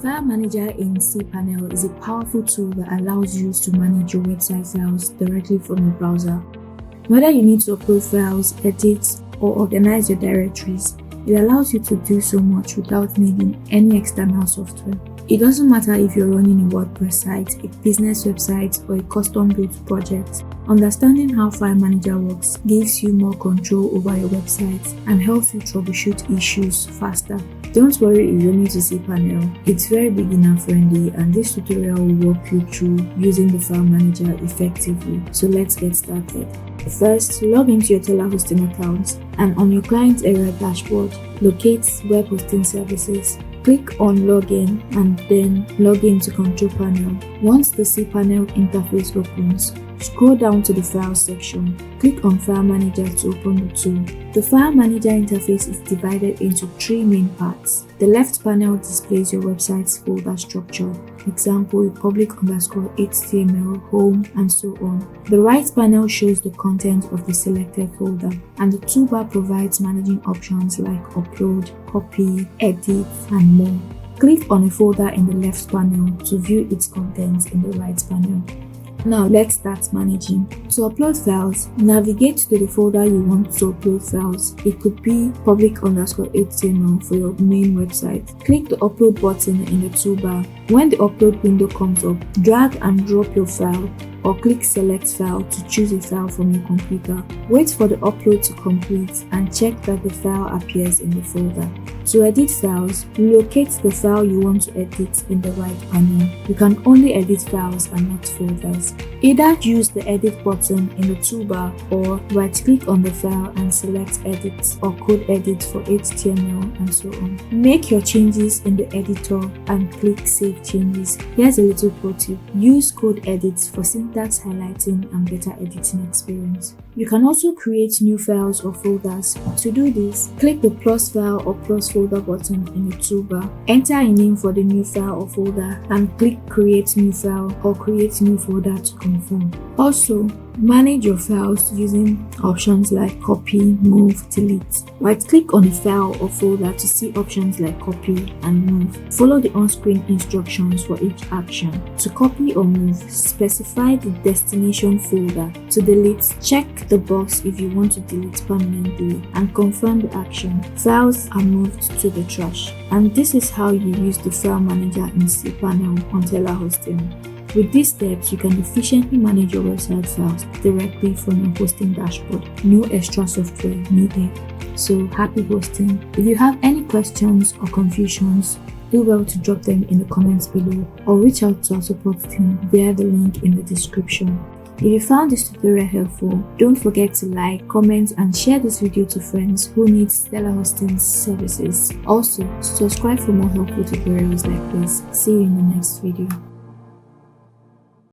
File Manager in cPanel is a powerful tool that allows you to manage your website files directly from your browser. Whether you need to upload files, edit, or organize your directories, it allows you to do so much without needing any external software. It doesn't matter if you're running a WordPress site, a business website, or a custom-built project. Understanding how File Manager works gives you more control over your website and helps you troubleshoot issues faster. Don't worry if you're new to cPanel. It's very beginner friendly and this tutorial will walk you through using the File Manager effectively. So let's get started. First, log into your telaHosting account and on your client area dashboard, locate Web Hosting Services. Click on Login and then log in to Control Panel. Once the cPanel interface opens, scroll down to the File section. Click on File Manager to open the tool. The File Manager interface is divided into three main parts. The left panel displays your website's folder structure, example public_HTML, home, and so on. The right panel shows the content of the selected folder, and the toolbar provides managing options like upload, copy, edit, and more. Click on a folder in the left panel to view its contents in the right panel. Now let's start managing. To upload files, navigate to the folder you want to upload files. It could be public_HTML for your main website. Click the upload button in the toolbar. When the upload window comes up, drag and drop your file or click select file to choose a file from your computer. Wait for the upload to complete and check that the file appears in the folder. To edit files, locate the file you want to edit in the right panel. You can only edit files and not folders. Either use the edit button in the toolbar or right-click on the file and select edit or code edit for HTML and so on. Make your changes in the editor and click save changes. Here's a little pro tip. Use code edits for syntax highlighting and better editing experience. You can also create new files or folders. To do this, click the plus file or plus folder button in the toolbar. Enter a name for the new file or folder and click create new file or create new folder to confirm. Also, manage your files using options like copy, move, delete. Right-click on a file or folder to see options like copy and move. Follow the on-screen instructions for each action. To copy or move, specify the destination folder. To delete, check the box if you want to delete permanently and confirm the action. Files are moved to the trash. And this is how you use the File Manager in cPanel on telaHosting. With these steps, you can efficiently manage your website files directly from your hosting dashboard. No extra software needed. So happy hosting. If you have any questions or confusions, do well to drop them in the comments below or reach out to our support team via the link in the description. If you found this tutorial helpful, don't forget to like, comment, and share this video to friends who need telaHosting services. Also, subscribe for more helpful tutorials like this. See you in the next video.